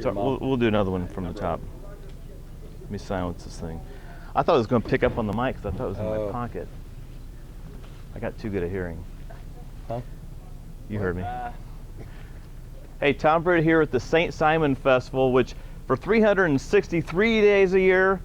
So we'll do another one from the top. Let me silence this thing. I thought it was going to pick up on the mic because I thought it was in my pocket. I got too good at hearing. Huh? You heard me. Hey, Tom Britt here at the St. Simon Festival, which for 363 days a year,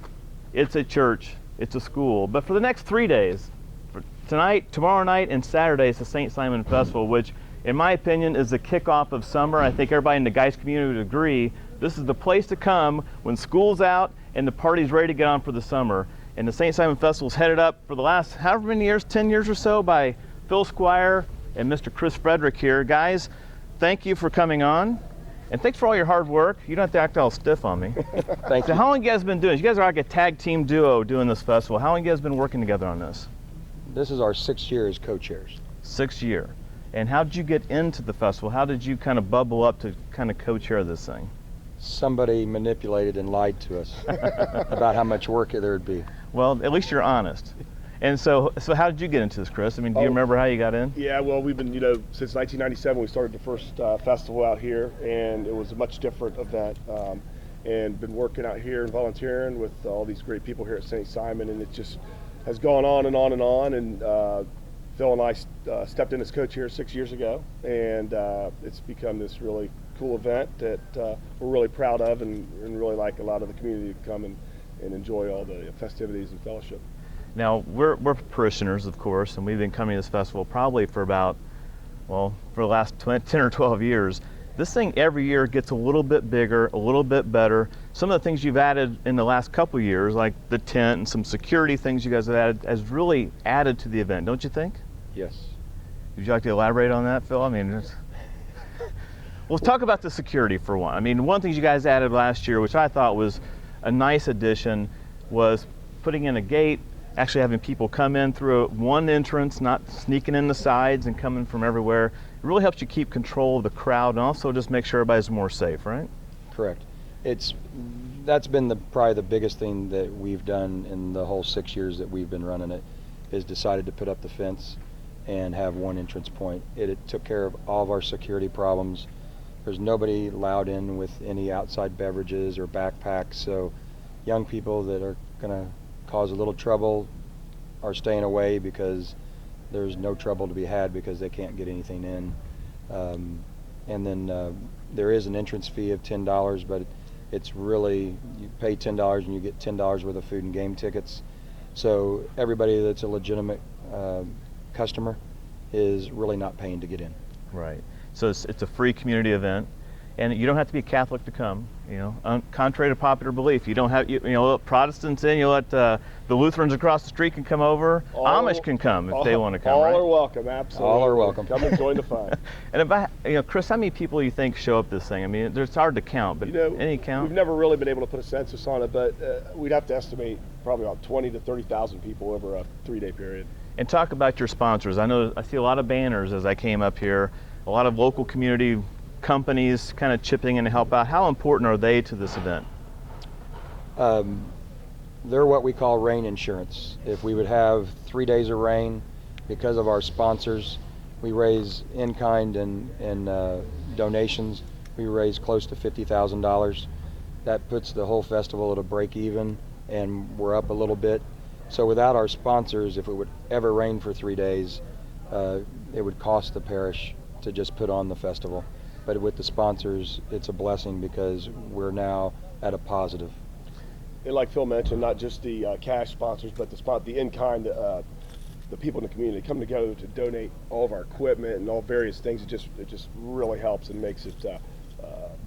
it's a church, it's a school. But for the next 3 days, for tonight, tomorrow night, and Saturday, it's the St. Simon Festival, which in my opinion is the kickoff of summer. I think everybody in the Geist community would agree. This is the place to come when school's out and the party's ready to get on for the summer. And the St. Simon Festival is headed up for the last however many years, 10 years or so, by Phil Squier and Mr. Frederick here. Guys, thank you for coming on. And thanks for all your hard work. You don't have to act all stiff on me. Thank you. How long have you guys been doing this? You guys are like a tag team duo doing this festival. How long have you guys been working together on this? This is our 6th year as co-chairs. 6th year. And how did you get into the festival? How did you kind of bubble up to kind of co-chair this thing? Somebody manipulated and lied to us about how much work there would be. Well, at least you're honest. And so how did you get into this, Chris? I mean, do you remember how you got in? Yeah, well, we've been, since 1997, we started the first festival out here, and it was a much different event. And been working out here and volunteering with all these great people here at St. Simon, and it just has gone on and on and on. And Phil and I stepped in as co-chair 6 years ago, and it's become this really cool event that we're really proud of, and really like a lot of the community to come and enjoy all the festivities and fellowship. Now, we're parishioners, of course, and we've been coming to this festival probably for about, well, for the last 10 or 12 years. This thing every year gets a little bit bigger, a little bit better. Some of the things you've added in the last couple of years, like the tent and some security things you guys have added, has really added to the event, don't you think? Yes. Would you like to elaborate on that, Phil? I mean, well, let's talk about the security for one. I mean, one of the things you guys added last year, which I thought was a nice addition, was putting in a gate, actually having people come in through one entrance, not sneaking in the sides and coming from everywhere. It really helps you keep control of the crowd and also just make sure everybody's more safe, right? Correct. That's been probably the biggest thing that we've done in the whole 6 years that we've been running it, is decided to put up the fence and have one entrance point. It took care of all of our security problems. There's nobody allowed in with any outside beverages or backpacks, so young people that are going to cause a little trouble are staying away because there's no trouble to be had because they can't get anything in. And then there is an entrance fee of $10, but it's really, you pay $10 and you get $10 worth of food and game tickets. So everybody that's a legitimate customer is really not paying to get in. Right. So it's a free community event, and you don't have to be a Catholic to come. Contrary to popular belief, you don't have let Protestants in. You let the Lutherans across the street can come over. Amish can come if they want to come. All right? are welcome, absolutely. All are welcome. Come and join the fun. And about Chris, how many people do you think show up this thing? I mean, it's hard to count, but any count? We've never really been able to put a census on it, but we'd have to estimate probably about 20 to 30,000 people over a 3-day period. And talk about your sponsors. I see a lot of banners as I came up here. A lot of local community companies kind of chipping in to help out. How important are they to this event? They're what we call rain insurance. If we would have 3 days of rain, because of our sponsors, we raise in-kind and donations. We raise close to $50,000. That puts the whole festival at a break even, and we're up a little bit. So without our sponsors, if it would ever rain for 3 days, it would cost the parish to just put on the festival. But with the sponsors, it's a blessing because we're now at a positive. And like Phil mentioned, not just the cash sponsors, but the in-kind, the people in the community come together to donate all of our equipment and all various things. It just really helps and makes it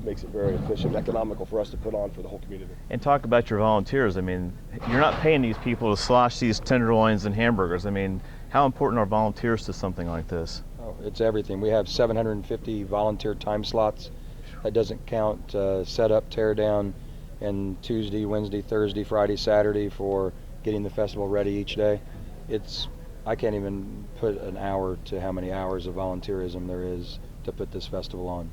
very efficient, economical for us to put on for the whole community. And talk about your volunteers. I mean, you're not paying these people to slosh these tenderloins and hamburgers. I mean, how important are volunteers to something like this? Oh, it's everything. We have 750 volunteer time slots. That doesn't count setup, tear down, and Tuesday, Wednesday, Thursday, Friday, Saturday for getting the festival ready each day. I can't even put an hour to how many hours of volunteerism there is to put this festival on.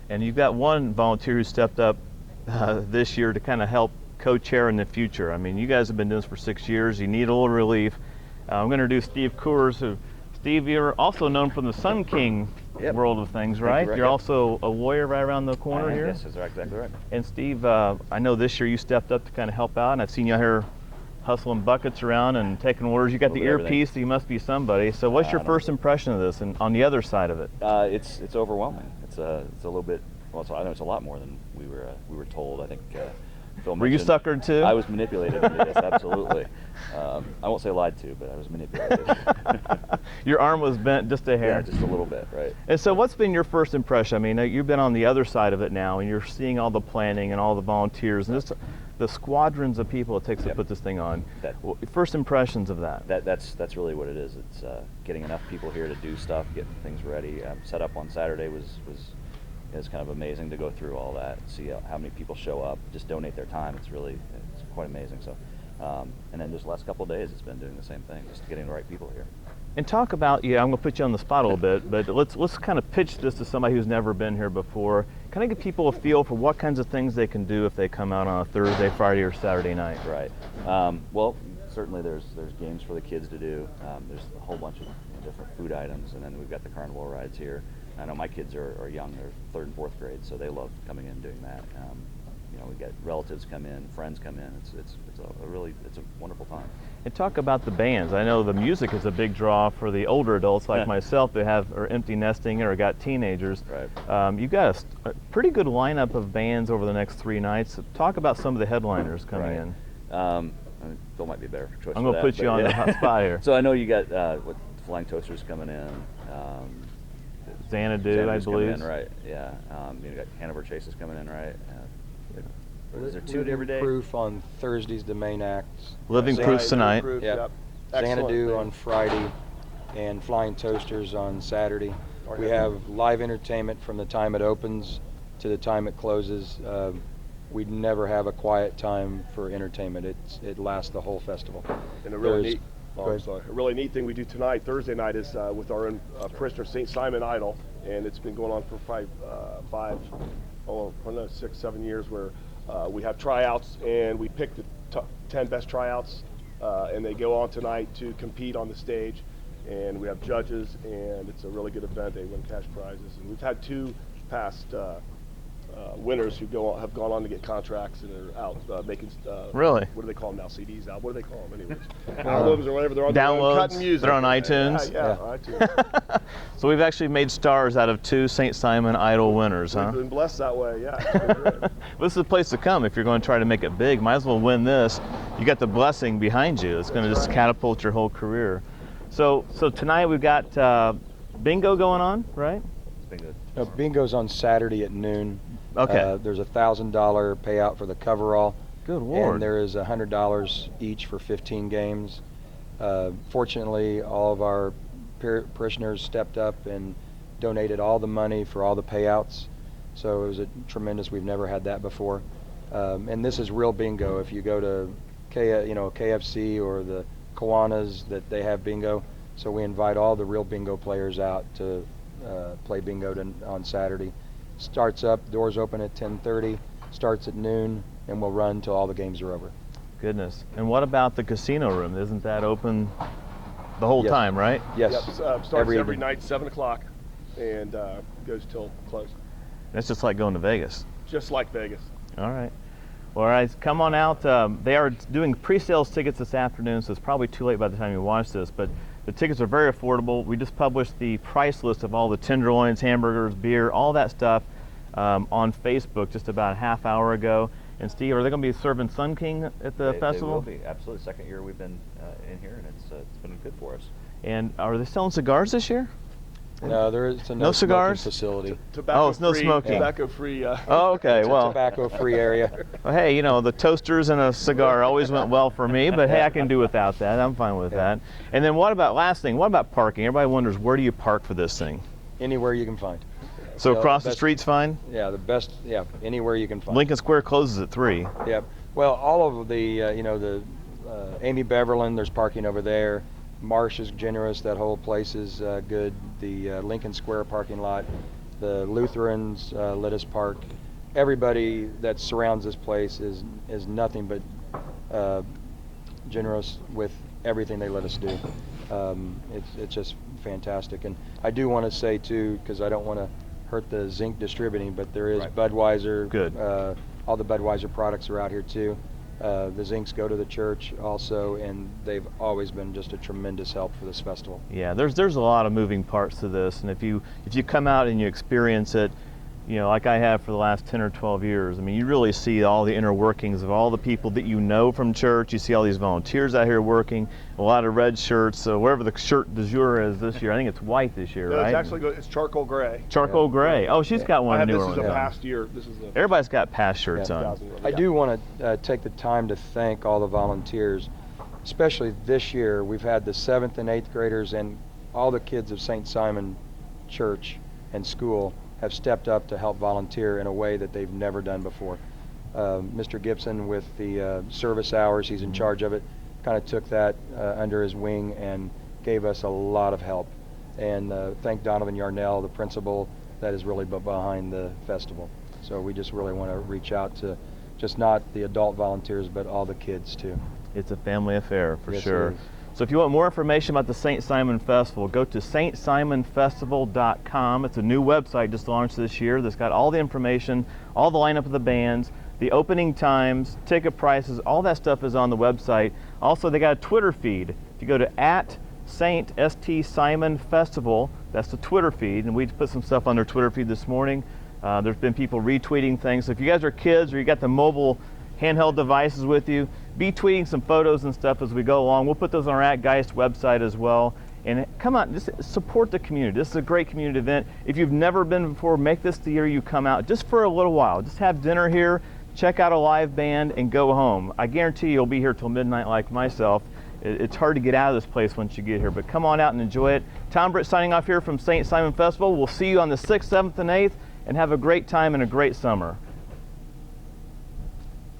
And you've got one volunteer who stepped up this year to kind of help co-chair in the future. I mean, you guys have been doing this for 6 years. You need a little relief. I'm going to introduce Steve Koers. Steve, you're also known from the Sun King world of things, Thank you, right? Rick. You're Yep. also a warrior right around the corner here. Yes, that's exactly right. And Steve, I know this year you stepped up to kind of help out, and I've seen you out here hustling buckets around and taking orders. You got the Little bit of earpiece, so you must be somebody. So what's your no. first impression of this and on the other side of it? It's overwhelming. It's a little bit. Well, I know it's a lot more than we were told. I think. Phil Were you mentioned- suckered too? I was manipulated into this, absolutely. I won't say lied to, but I was manipulated. Your arm was bent just a hair. Yeah, just a little bit, right. And so what's been your first impression? I mean, you've been on the other side of it now, and you're seeing all the planning and all the volunteers and just the squadrons of people it takes to Yep. put this thing on. That- First impressions of that. That's really what it is. It's getting enough people here to do stuff, get things ready. Set up on Saturday was kind of amazing to go through all that, see how many people show up, just donate their time. It's quite amazing. So, and then just the last couple of days, it's been doing the same thing, just getting the right people here. And talk about, I'm going to put you on the spot a little bit, but let's kind of pitch this to somebody who's never been here before. Kind of give people a feel for what kinds of things they can do if they come out on a Thursday, Friday, or Saturday night. Right. Well, certainly there's games for the kids to do. There's a whole bunch of different food items, and then we've got the carnival rides here. I know my kids are young; they're 3rd and 4th grade, so they love coming in and doing that. We get relatives come in, friends come in. It's a wonderful time. And talk about the bands. I know the music is a big draw for the older adults like myself that are empty nesting or got teenagers. Right. You've got a pretty good lineup of bands over the next 3 nights. Talk about some of the headliners coming in. Phil might be a better choice. I'm going to put you on the hot spot here. So I know you got Flying Toasters coming in. Xanadu, I Xanadu's coming believe. in, right? Yeah. You got Hanover Chases coming in, right? Is there 2 Living every day? Proof on Thursdays, the main acts. Living Proofs tonight. Proof, Yep. yep. Excellent Xanadu thing. on Friday, and Flying Toasters on Saturday. Oh, We yeah. have live entertainment from the time it opens to the time it closes. We never have a quiet time for entertainment. It lasts the whole festival. And a really There's- neat, go I'm ahead. sorry, a really neat thing we do tonight, Thursday night, is with our own parishioner, St. Simon Idol, and it's been going on for probably 6, 7 years, where we have tryouts, and we pick the 10 best tryouts, and they go on tonight to compete on the stage, and we have judges, and it's a really good event. They win cash prizes, and we've had 2 past winners who have gone on to get contracts and are out making. Really? What do they call them now? CDs out. What do they call them, anyways? Albums or whatever. They're on Downloads. cutting music. They're on iTunes. Yeah, iTunes. So we've actually made stars out of 2 St. Simon Idol winners, huh? We've been blessed that way. Yeah. It's been great. This is the place to come if you're going to try to make it big. Might as well win this. You got the blessing behind you. It's going to just catapult your whole career. So tonight we've got bingo going on, right? It's been good. No, bingo's on Saturday at noon. Okay. There's a $1,000 payout for the coverall. Good Lord. And there is $100 each for 15 games. Fortunately, all of our parishioners stepped up and donated all the money for all the payouts. So it was a tremendous. We've never had that before. And this is real bingo. If you go to KFC or the Kiwanis, that they have bingo. So we invite all the real bingo players out to play bingo on Saturday. Starts up, doors open at 10:30, starts at noon, and we'll run till all the games are over. Goodness. And what about the casino room? Isn't that open the whole Yes. time, right? Yes. Yep, starts Every every evening. night, 7 o'clock, and goes till close. That's just like going to Vegas. Just like Vegas. All right. Well, all right, come on out. They are doing pre-sales tickets this afternoon, so it's probably too late by the time you watch this, but the tickets are very affordable. We just published the price list of all the tenderloins, hamburgers, beer, all that stuff on Facebook just about a half hour ago. And Steve, are they going to be serving Sun King at the festival? They will be, absolutely. 2nd year we've been in here, and it's been good for us. And are they selling cigars this year? No, it's a No no cigars? smoking facility. Tobacco Oh, it's no free, smoking. Tobacco free. Oh, okay. It's a Well, tobacco-free area. well, hey, the toasters and a cigar always went well for me, but hey, I can do without that. I'm fine with that. And then what about parking? Everybody wonders, where do you park for this thing? Anywhere you can find. So Yeah, across the best- street's fine? Anywhere you can find. Lincoln Square closes at 3. Yep. Well, all of the, Amy Beverland, there's parking over there. Marsh is generous. That whole place is good. The Lincoln Square parking lot, the Lutherans let us park. Everybody that surrounds this place is nothing but generous with everything they let us do. It's just fantastic. And I do want to say too, because I don't want to hurt the zinc distributing, but there is Right. Budweiser. Good. All the Budweiser products are out here too. The zincs go to the church also, and they've always been just a tremendous help for this festival. Yeah, there's a lot of moving parts to this, and if you come out and you experience it, you know, like I have for the last 10 or 12 years, I mean, you really see all the inner workings of all the people that you know from church. You see all these volunteers out here working, a lot of red shirts. So wherever the shirt du jour is this year, I think it's white this year, No, right? it's actually good. It's charcoal gray. Charcoal gray. Oh, she's got I one have newer this one. is a Yeah. past year. This is the Everybody's got past shirts Yeah. on. 2011. I Yeah. do want to take the time to thank all the volunteers, especially this year. We've had the 7th and 8th graders and all the kids of St. Simon Church and School have stepped up to help volunteer in a way that they've never done before. Mr. Gibson with the service hours, he's in charge of it, kind of took that under his wing and gave us a lot of help. And thank Donovan Yarnell, the principal, that is really behind the festival. So we just really want to reach out to just not the adult volunteers, but all the kids too. It's a family affair for Yes, it sure. is. So if you want more information about the St. Simon Festival, go to stsimonfestival.com. It's a new website just launched this year that's got all the information, all the lineup of the bands, the opening times, ticket prices, all that stuff is on the website. Also, they got a Twitter feed. If you go to @St. Simon Festival, that's the Twitter feed, and we put some stuff on their Twitter feed this morning. There's been people retweeting things. So if you guys are kids or you got the mobile handheld devices with you, be tweeting some photos and stuff as we go along. We'll put those on our @Geist website as well. And come out, just support the community. This is a great community event. If you've never been before, make this the year you come out just for a little while. Just have dinner here, check out a live band, and go home. I guarantee you'll be here till midnight like myself. It's hard to get out of this place once you get here, but come on out and enjoy it. Tom Britt signing off here from St. Simon Festival. We'll see you on the 6th, 7th, and 8th, and have a great time and a great summer.